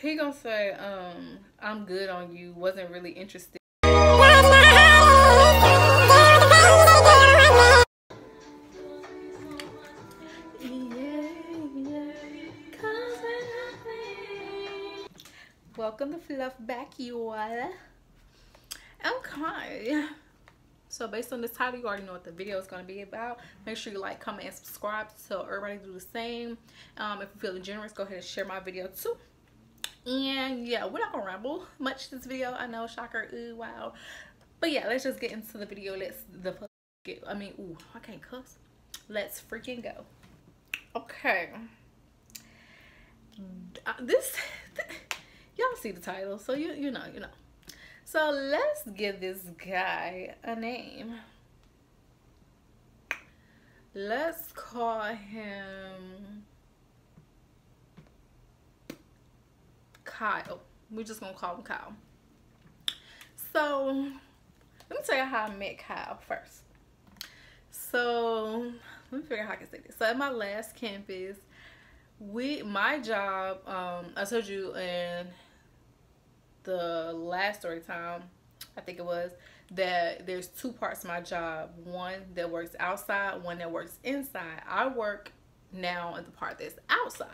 he gonna say, I'm good on you, wasn't really interested. Welcome to Fluff Back, y'all. Okay. So based on this title, you already know what the video is going to be about. Make sure you like, comment, and subscribe to tell everybody to do the same. If you're feeling generous, go ahead and share my video too. And yeah, we're not going to ramble much this video. I know, shocker, ooh, wow. But yeah, let's just get into the video. I can't cuss. Let's freaking go. Okay. Y'all see the title, so you know. So let's give this guy a name. Let's call him Kyle. We're just gonna call him Kyle. So let me tell you how I met Kyle first. So let me figure out how I can say this. So at my last campus, my job, I told you in the last story time, I think it was, that there's two parts to my job. One that works outside, one that works inside. I work now at the part that's outside.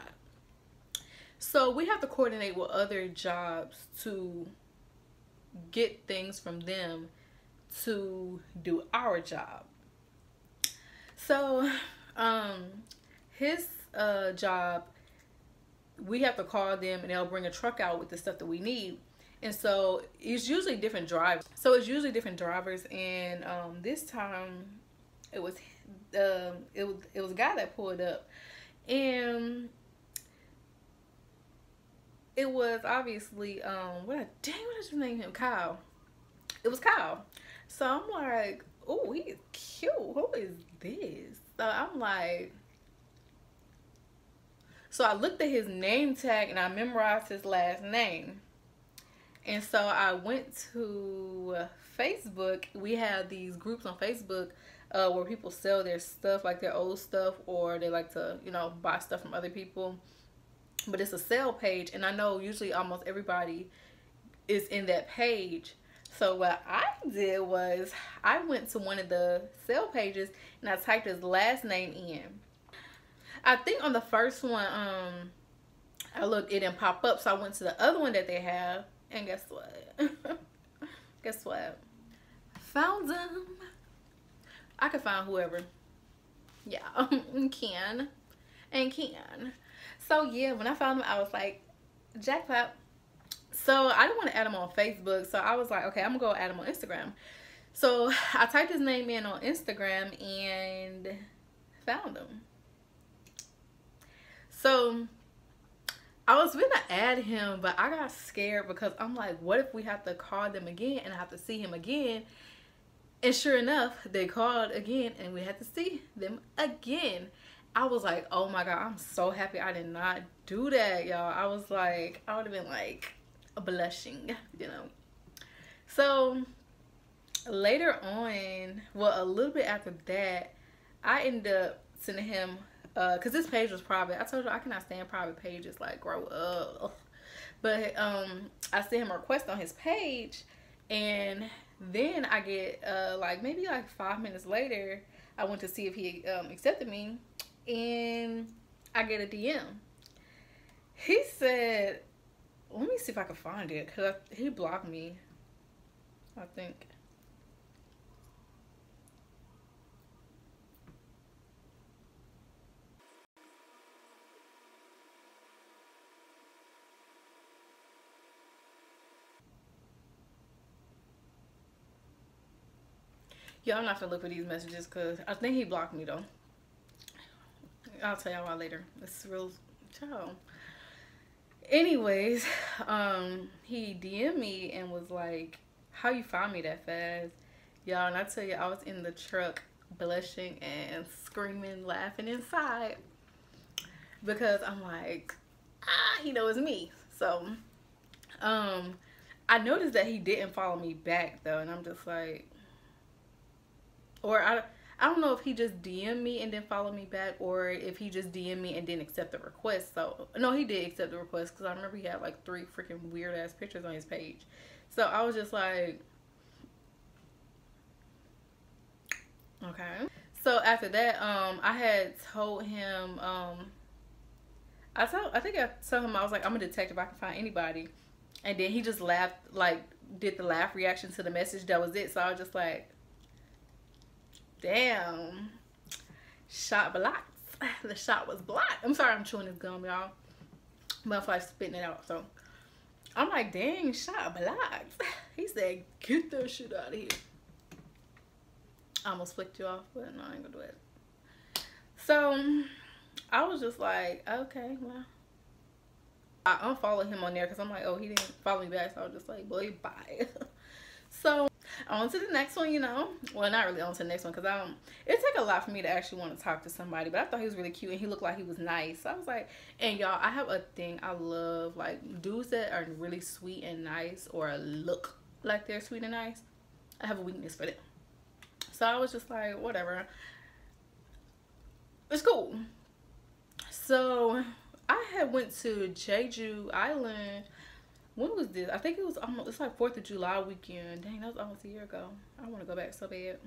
So we have to coordinate with other jobs to get things from them to do our job. So his job, we have to call them and they'll bring a truck out with the stuff that we need. And so it's usually different drivers. And this time it was a guy that pulled up, and it was obviously what did you name him? Kyle. It was Kyle. So I'm like, oh, he's cute. Who is this? So I'm like, so I looked at his name tag and I memorized his last name. And so I went to Facebook. We have these groups on Facebook where people sell their stuff, like their old stuff, or they like to, buy stuff from other people. But it's a sale page, and I know usually almost everybody is in that page. So what I did was I went to one of the sale pages and I typed his last name in. I think on the first one, I looked, it didn't pop up, so I went to the other one that they have. And guess what? Guess what? Found him. I could find whoever. Yeah, can. So yeah, when I found him, I was like, jackpot. So I didn't want to add him on Facebook. So I was like, okay, I'm going to go add him on Instagram. So I typed his name in on Instagram and found him. So I was gonna add him, but I got scared because I'm like, what if we have to call them again and I have to see him again? And sure enough, they called again and we had to see them again. I was like, oh my God, I'm so happy I did not do that, y'all. I was like, I would have been like blushing, So later on, well, a little bit after that, I ended up sending him, because this page was private. I told you I cannot stand private pages, like, grow up. But I sent him a request on his page, and then I get maybe 5 minutes later, I went to see if he accepted me, and I get a DM. He said, let me see if I can find it, because he blocked me, I think. Yeah, I'm not gonna look for these messages because I think he blocked me though. I'll tell y'all why later. It's real child. Anyways, he DM'd me and was like, how you find me that fast? Y'all, and I tell you, I was in the truck blushing and screaming, laughing inside. Because I'm like, he knows me. So, I noticed that he didn't follow me back though. And I'm just like, or I I don't know if he just DM'd me and then followed me back, or if he just DM'd me and didn't accept the request. So no, he did accept the request, because I remember he had like 3 freaking weird ass pictures on his page. So I was just like, okay. So after that, I had told him, I think I told him, I was like, I'm a detective, I can find anybody. And then he just laughed, like did the laugh reaction to the message. That was it. So I was just like, damn, shot blocked. The shot was blocked. I'm sorry, I'm chewing this gum, y'all, but I feel like spitting it out. So I'm like, dang, shot blocked. He said, get that shit out of here. I almost flicked you off, but no, I ain't gonna do it. So I was just like, okay, well, I unfollowed him on there because I'm like, oh, he didn't follow me back. So I was just like, boy, bye. So on to the next one, you know. Well, not really on to the next one, because it take a lot for me to actually want to talk to somebody. But I thought he was really cute and he looked like he was nice. So I was like, and y'all, I have a thing. I love like dudes that are really sweet and nice, or look like they're sweet and nice. I have a weakness for that. So I was just like, whatever, it's cool. So I had went to Jeju Island. When was this? I think it was almost, it's like 4th of July weekend. Dang, that was almost a year ago. I want to go back so bad.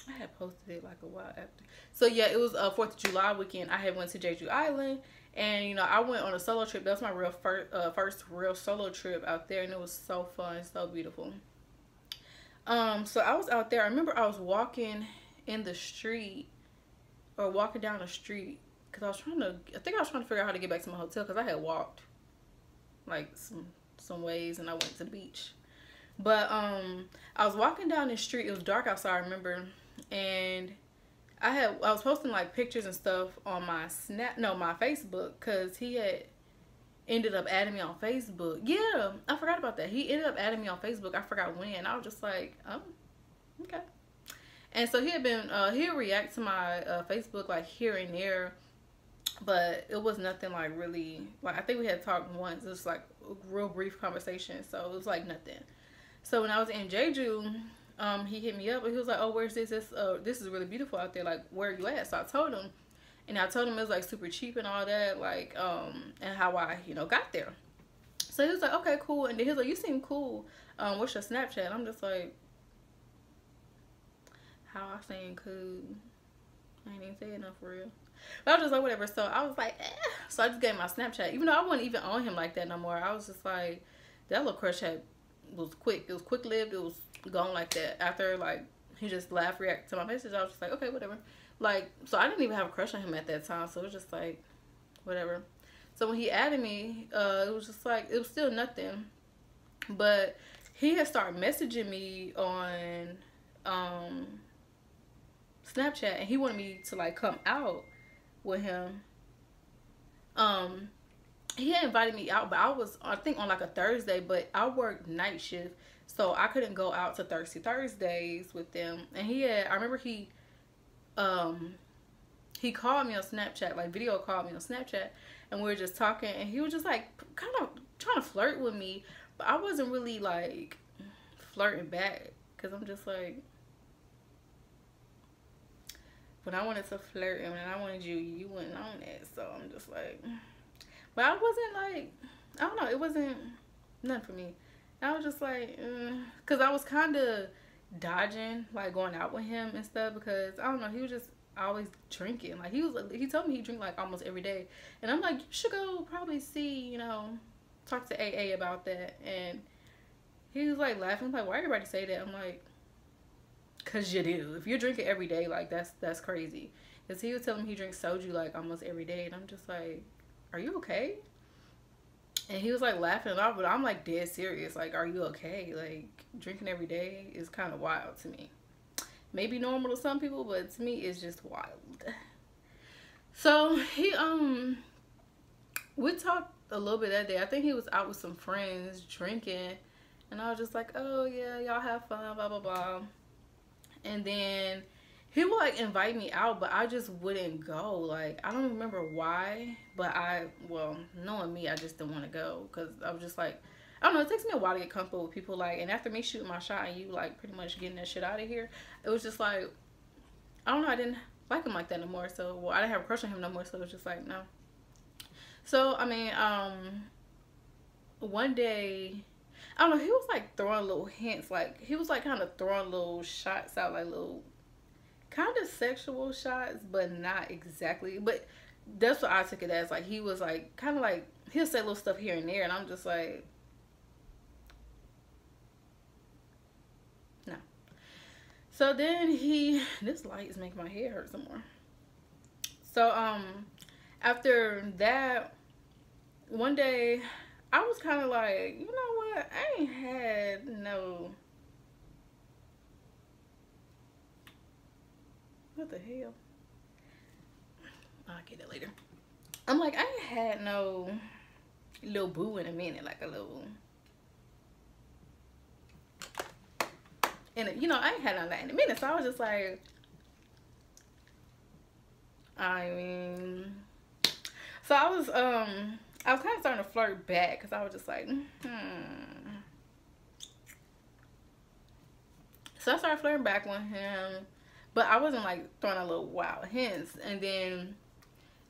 I had posted it like a while after. So yeah, it was 4th of July weekend. I had went to Jeju Island, and you know, I went on a solo trip. That was my first real solo trip out there, and it was so fun, so beautiful. So I was out there. I remember I was walking in the street, or walking down the street, because I was trying to figure out how to get back to my hotel, because I had walked like some ways and I went to the beach. But I was walking down the street. It was dark outside, I remember, and I was posting like pictures and stuff on my my Facebook, because he had ended up adding me on Facebook. Yeah, I forgot about that. He ended up adding me on Facebook. I forgot when. I was just like, oh, okay. And so he had been, he'll react to my Facebook like here and there, but it was nothing like really, like I think we had talked once. It was like a real brief conversation, so it was like nothing. So when I was in Jeju, he hit me up and he was like, oh, where's this? This is really beautiful out there. Like, where are you at? So I told him. And I told him it was like super cheap and all that, like, and how I, you know, got there. So he was like, okay, cool. And then he was like, you seem cool. What's your Snapchat? And I'm just like, how I saying cool? I ain't even saying enough for real. But I was just like, whatever. So I was like, eh. So I just gave my Snapchat, even though I wasn't even on him like that no more. I was just like, that little crush was quick. It was quick lived. It was gone like that. After like he just laughed, react to my message, I was just like, okay, whatever. Like, so I didn't even have a crush on him at that time, so it was just like, whatever. So when he added me, it was just like, it was still nothing. But he had started messaging me on Snapchat, and he wanted me to like come out with him. He had invited me out, but I was, I think, on like a Thursday, but I worked night shift, so I couldn't go out to Thirsty Thursdays with them. And I remember he called me on Snapchat, like video called me on Snapchat, and we were just talking, and he was just like kind of trying to flirt with me, but I wasn't really like flirting back, because I'm just like, when I wanted to flirt and when I wanted you, you went on it. So I'm just like, but I wasn't like, I don't know, it wasn't nothing for me. I was just like, because I was kind of dodging like going out with him and stuff, because I don't know, he was just always drinking. Like he told me he drink like almost every day, and I'm like, you should go probably see, you know, talk to AA about that. And he was like laughing, like, why everybody say that? I'm like, cause you do. If you're drinking every day, like that's crazy. Cause he was telling me he drinks soju like almost every day, and I'm just like, are you okay? And he was like laughing it off, but I'm like dead serious. Like, are you okay? Like, drinking every day is kind of wild to me. Maybe normal to some people, but to me it's just wild. So he we talked a little bit that day. I think he was out with some friends drinking, and I was just like, oh yeah, y'all have fun, blah blah blah. And then he would like invite me out, but I just wouldn't go. Like, I don't remember why, but well, knowing me, I just didn't want to go, because I was just like, I don't know, it takes me a while to get comfortable with people, like, and after me shooting my shot and you like pretty much getting that shit out of here, it was just like, I don't know, I didn't like him like that no more. So, well, I didn't have a crush on him no more. So it was just like, no. So, I mean, one day, I don't know, he was like throwing little hints. Like, he was like kind of throwing little shots out, like little kind of sexual shots, but not exactly. But that's what I took it as. Like, he was like, kind of like, he'll say little stuff here and there. And I'm just like, no. So then this light is making my head hurt some more. So, after that, one day, I was kind of like, you know what? I ain't had no. What the hell? I'll get it later. I'm like, I ain't had no little boo in a minute, like a little. And, you know, I ain't had none of that in a minute. So I was just like, I mean. So I was kind of starting to flirt back because I was just like, So I started flirting back with him, but I wasn't like throwing a little wild hints. And then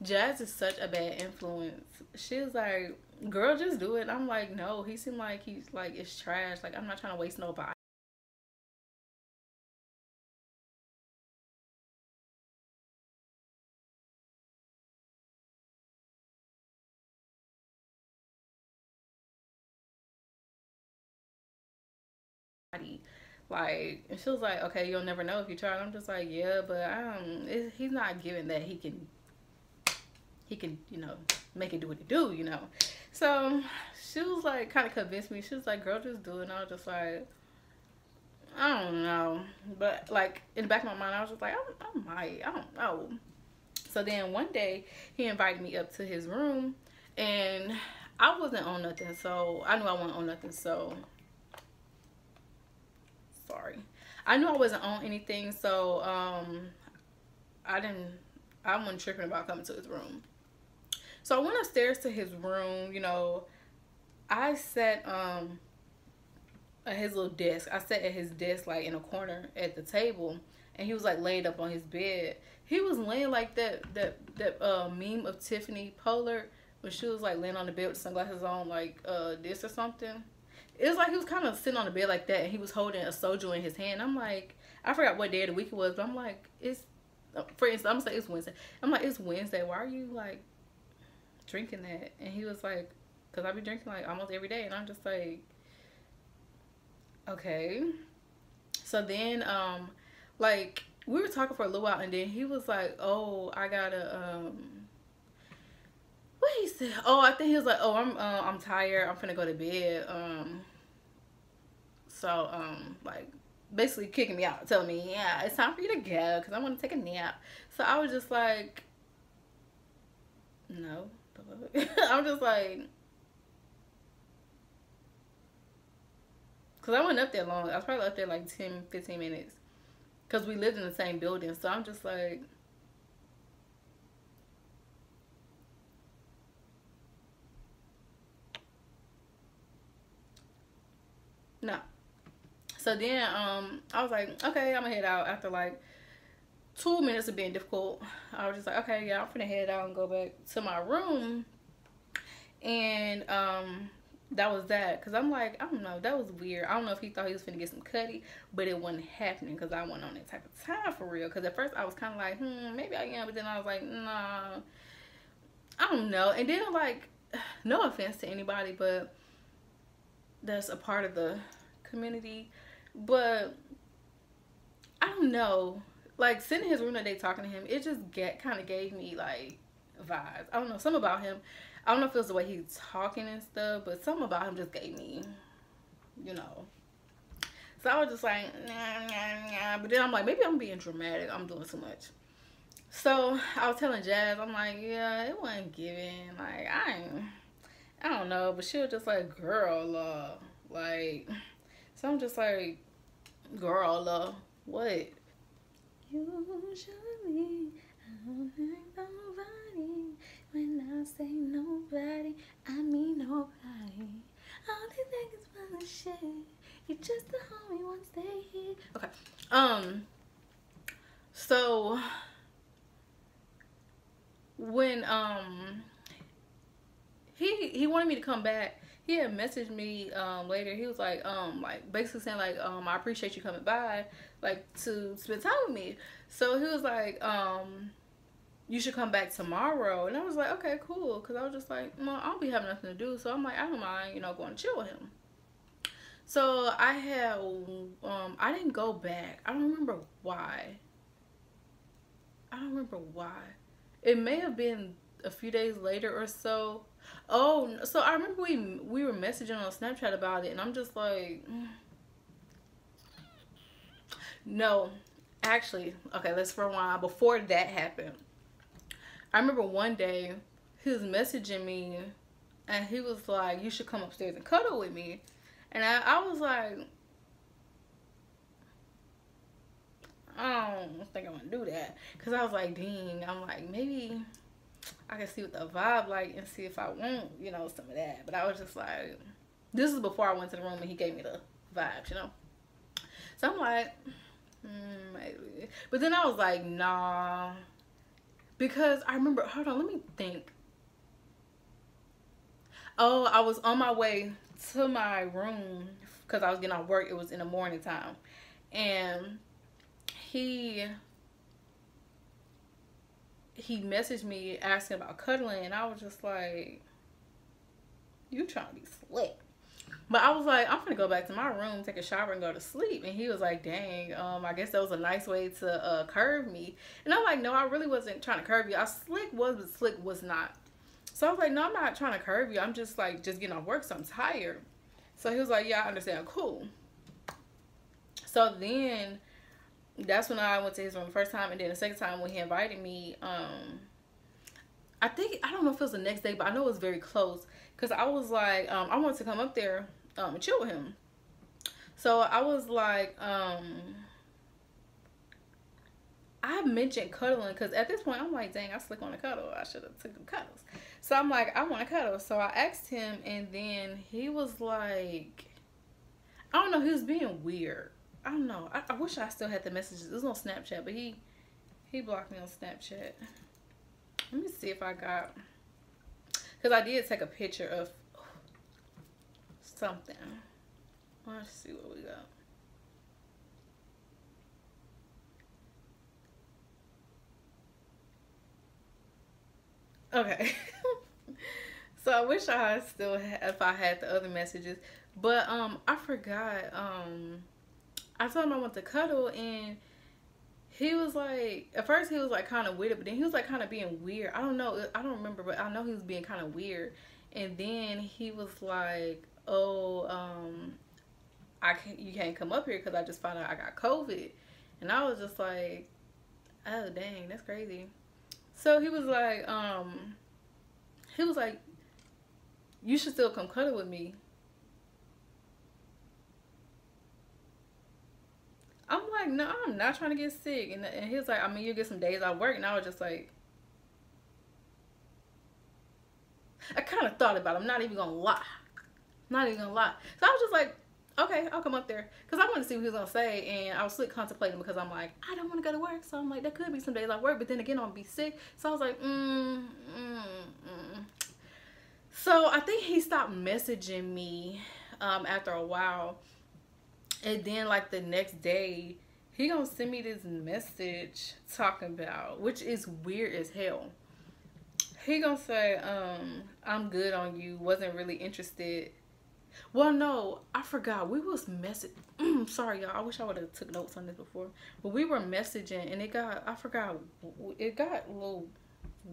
Jazz is such a bad influence. She was like, girl, just do it. I'm like, no, he seemed like he's like, it's trash. Like, I'm not trying to waste nobody. Like, and she was like, okay, you'll never know if you try. And I'm just like, yeah, but he's not giving that he can, you know, make it do what it do, you know. So she was like, kind of convinced me. She was like, girl, just do it. And I was just like, I don't know. But like in the back of my mind, I was just like, I don't know. So then one day he invited me up to his room, and I wasn't on nothing. So I knew I wasn't on nothing. So sorry, I knew I wasn't on anything. So I wasn't tripping about coming to his room. So I went upstairs to his room. You know, I sat at his little desk. I sat at his desk, like in a corner at the table, and he was like laid up on his bed. He was laying like that meme of Tiffany Pollard when she was like laying on the bed with sunglasses on, like this or something. It was like he was kind of sitting on the bed like that, and he was holding a soju in his hand. I'm like, I forgot what day of the week it was, but I'm like, it's, for instance, I'm gonna say it's Wednesday. I'm like, it's Wednesday. Why are you like drinking that? And he was like, because I be drinking like almost every day. And I'm just like, okay. So then like we were talking for a little while, and then he was like, oh, I gotta what he said? Oh, I think he was like, oh, I'm tired, I'm finna go to bed. So like basically kicking me out, telling me, yeah, it's time for you to go because I want to take a nap. So I was just like, no. I'm just like, because I wasn't up there long. I was probably up there like 10-15 minutes because we lived in the same building. So I'm just like, no. So then I was like, okay, I'm gonna head out. After like 2 minutes of being difficult, I was just like, okay, yeah, I'm finna head out and go back to my room. And that was that. Because I'm like, I don't know, that was weird. I don't know if he thought he was finna get some cutty, but it wasn't happening because I wasn't on that type of time for real. Because at first I was kind of like, maybe I am. But then I was like, nah, I don't know. And then like, no offense to anybody, but that's a part of the community. But I don't know. Like, sitting in his room that day talking to him, it just kind of gave me like vibes. I don't know, something about him. I don't know if it was the way he's talking and stuff, but something about him just gave me, you know. So I was just like, nah. But then I'm like, maybe I'm being dramatic. I'm doing too much. So I was telling Jazz, I'm like, yeah, it wasn't giving. Like, I don't know. But she was just like, girl, like, so I'm just like, girl, what? Usually, I don't think nobody. When I say nobody, I mean nobody. All these niggas full of shit. You just the homie once they hit. Okay. So when he wanted me to come back, he had messaged me later. He was like basically saying like I appreciate you coming by, like to spend time with me. So he was like you should come back tomorrow. And I was like, okay, cool, because I was just like, well, I'll be having nothing to do, so I'm like, I don't mind, you know, going to chill with him. So I had I didn't go back. I don't remember why. It may have been a few days later or so. Oh, so I remember we were messaging on Snapchat about it, and I'm just like, no, actually, okay, let's rewind. Before that happened, I remember one day he was messaging me, and he was like, you should come upstairs and cuddle with me. And I was like, I don't think I'm gonna do that, because I was like, dang, I'm like, maybe I can see what the vibe like and see if I want, you know, some of that. But I was just like, this is before I went to the room and he gave me the vibes, you know. So I'm like, maybe. But then I was like, nah, because I remember, hold on, let me think. Oh, I was on my way to my room because I was getting off work. It was in the morning time, and he messaged me asking about cuddling, and I was just like, you trying to be slick. But I was like, I'm gonna go back to my room, take a shower, and go to sleep. And he was like, dang, I guess that was a nice way to curve me. And I'm like, no, I really wasn't trying to curve you. I slick was, but slick was not. So I was like, no, I'm not trying to curve you. I'm just like, just getting off work, so I'm tired. So he was like, yeah, I understand, cool. So then that's when I went to his room the first time, and then the second time when he invited me, I don't know if it was the next day, but I know it was very close, because I was like, I wanted to come up there and chill with him. So I was like, I mentioned cuddling, because at this point I'm like, dang, I slick on a cuddle. I should have took them cuddles. So I'm like, I want to cuddle. So I asked him, and then he was like, I don't know, he was being weird. I don't know. I wish I still had the messages. It was on Snapchat, but he blocked me on Snapchat. Let me see if I got, because I did take a picture of something. Let's see what we got. Okay. So I wish I still had, if I had the other messages, but I forgot. I told him I want to cuddle, and he was like, at first he was like kind of weird, but then he was like kind of being weird. I don't know, I don't remember, but I know he was being kind of weird. And then he was like, oh, you can't come up here because I just found out I got COVID. And I was just like, oh dang, that's crazy. So he was like, you should still come cuddle with me. I'm like, no, I'm not trying to get sick. And he was like, I mean, you get some days off work. And I was just like, I kind of thought about it. I'm not even going to lie. Not even going to lie. So I was just like, okay, I'll come up there. Because I wanted to see what he was going to say. And I was still contemplating, because I'm like, I don't want to go to work. So I'm like, there could be some days off work. But then again, I'm going to be sick. So I was like, So I think he stopped messaging me after a while. And then like the next day, he gonna send me this message talking about, which is weird as hell. He gonna say, I'm good on you, wasn't really interested. Well, no, I forgot. We was messaging. Sorry, y'all. I wish I would have took notes on this before. But we were messaging, and it got a little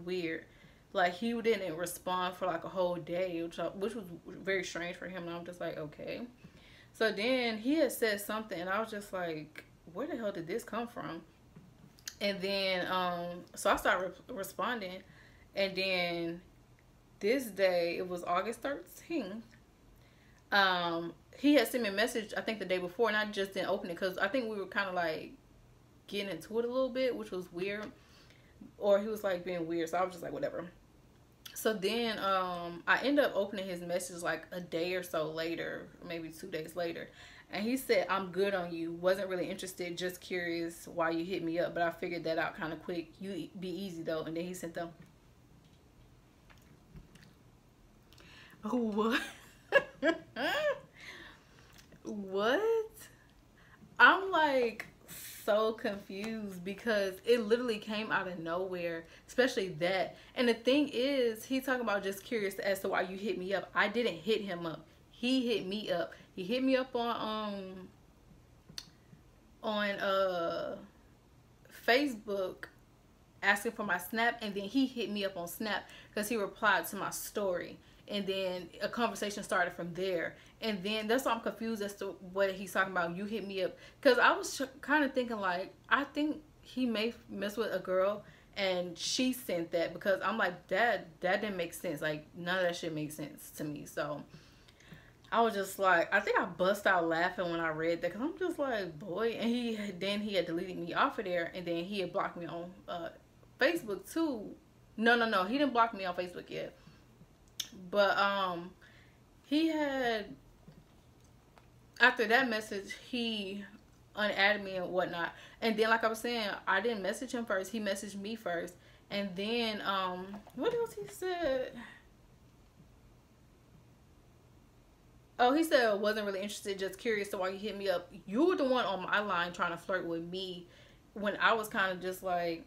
weird. Like, he didn't respond for like a whole day, which was very strange for him. And I'm just like, okay. So then he had said something, and I was just like, where the hell did this come from? And then, so I started responding. And then this day, it was August 13th. He had sent me a message, I think the day before, and I just didn't open it because I think we were kind of like getting into it a little bit, which was weird. Or he was like being weird, so I was just like, whatever. So then I ended up opening his message like a day or so later, maybe 2 days later. And he said, I'm good on you. Wasn't really interested, just curious why you hit me up. But I figured that out kind of quick. You be easy though. And then he sent them. What? What? I'm like so confused because it literally came out of nowhere, especially that. And the thing is, he's talking about just curious as to why you hit me up. I didn't hit him up. He hit me up. He hit me up on Facebook asking for my Snap, and then he hit me up on Snap because he replied to my story. And then a conversation started from there. And then that's why I'm confused as to what he's talking about. You hit me up. Because I was kind of thinking like, I think he may mess with a girl and she sent that. Because I'm like, that didn't make sense. Like, none of that shit makes sense to me. So I was just like, I think I bust out laughing when I read that. Because I'm just like, boy. And he had deleted me off of there. And then he had blocked me on Facebook too. No. He didn't block me on Facebook yet. But he had, after that message, he unadded me and whatnot. And then, like I was saying, I didn't message him first. He messaged me first. And then what else he said? Oh, he said I wasn't really interested, just curious to why you hit me up. You were the one on my line trying to flirt with me when I was kind of just like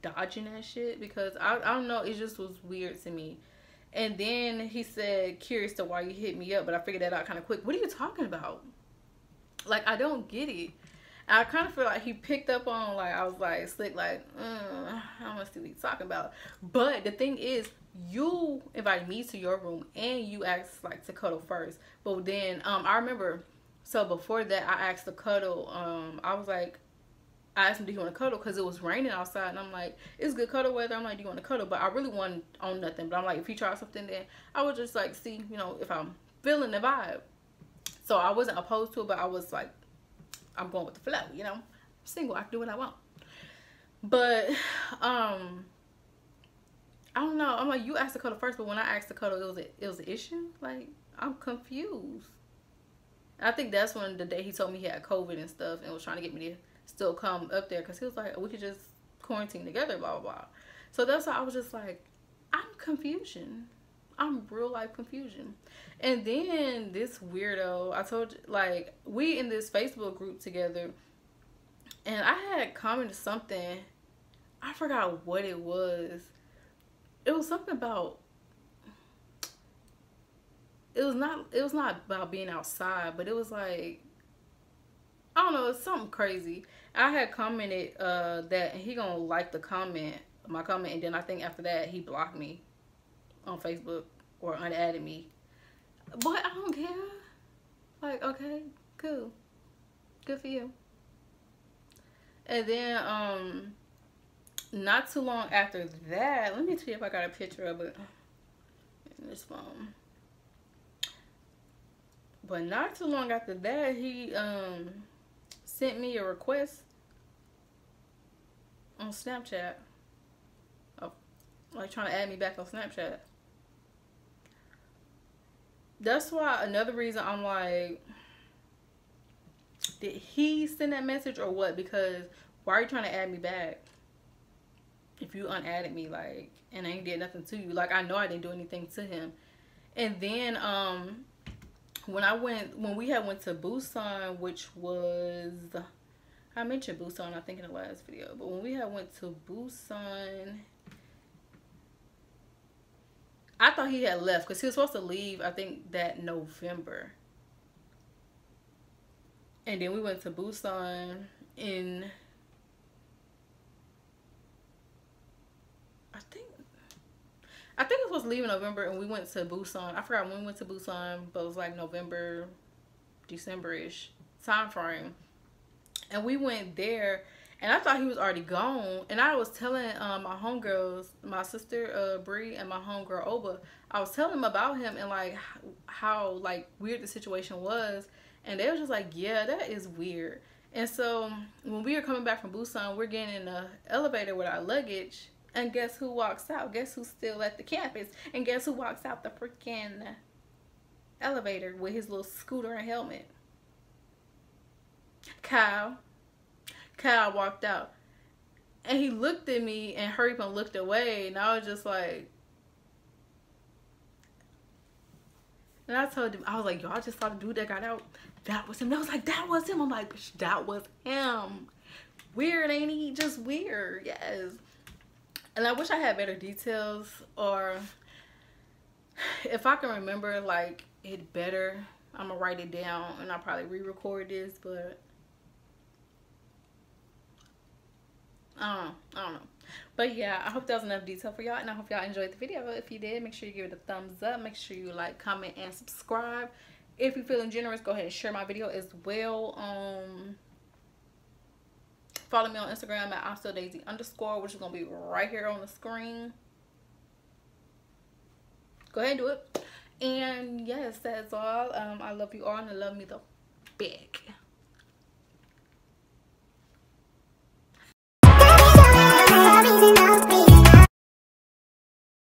dodging that shit, because I don't know, it just was weird to me. And then he said, curious to why you hit me up, but I figured that out kind of quick. What are you talking about? Like, I don't get it. I kind of feel like he picked up on, like, I was like slick, like, I don't want to see what he's talking about. But the thing is, you invited me to your room and you asked like to cuddle first. But then I remember, so before that I asked to cuddle. I was like, I asked him, do you want to cuddle? Because it was raining outside. And I'm like, it's good cuddle weather. I'm like, do you want to cuddle? But I really wasn't on nothing. But I'm like, if he tries something, then I would just like see, you know, if I'm feeling the vibe. So I wasn't opposed to it, but I was like, I'm going with the flow, you know. I'm single. I can do what I want. But I don't know. I'm like, you asked to cuddle first, but when I asked to cuddle, it was an issue. Like, I'm confused. I think that's when the day he told me he had COVID and stuff and was trying to get me to still come up there, because he was like, we could just quarantine together, blah blah blah. So that's why I was just like, I'm confusion. I'm real life confusion. And then this weirdo, I told you, like, we in this Facebook group together, and I had commented something, I forgot what it was. It was something about, it was not about being outside, but it was like, I don't know, it's something crazy. I had commented that he gonna like my comment, and then I think after that he blocked me on Facebook or unadded me. But I don't care. Like, okay, cool. Good for you. And then not too long after that, let me see if I got a picture of it in this phone. But not too long after that, he sent me a request on Snapchat. Oh, like trying to add me back on Snapchat. That's why another reason I'm like, did he send that message or what? Because why are you trying to add me back if you unadded me, like, and I ain't did nothing to you? Like, I know I didn't do anything to him. And then when we had went to Busan, which was, I mentioned Busan I think in the last video, but when we had went to Busan, I thought he had left because he was supposed to leave, I think, that November. And then we went to Busan in, I think I was supposed to leave in November, and we went to Busan. I forgot when we went to Busan, but it was like November, December-ish time frame. And we went there, and I thought he was already gone. And I was telling my homegirls, my sister Bree and my homegirl Oba, I was telling them about him and like how like weird the situation was. And they were just like, yeah, that is weird. And so when we were coming back from Busan, we're getting in the elevator with our luggage. And guess who walks out? Guess who's still at the campus? And guess who walks out the freaking elevator with his little scooter and helmet? Kyle. Kyle walked out. And he looked at me and hurried up and looked away. And I was just like... And I told him, I was like, y'all just saw the dude that got out? That was him. I was like, that was him. I'm like, that was him. Weird, ain't he? Just weird. Yes. And I wish I had better details, or if I can remember like it better, I'm gonna write it down and I'll probably re-record this, but I don't know. But yeah, I hope that was enough detail for y'all, and I hope y'all enjoyed the video. If you did, make sure you give it a thumbs up. Make sure you like, comment, and subscribe. If you're feeling generous, go ahead and share my video as well. Follow me on Instagram at @daisy_, which is gonna be right here on the screen. Go ahead and do it. And yes, that's all. I love you all, and I love me the big.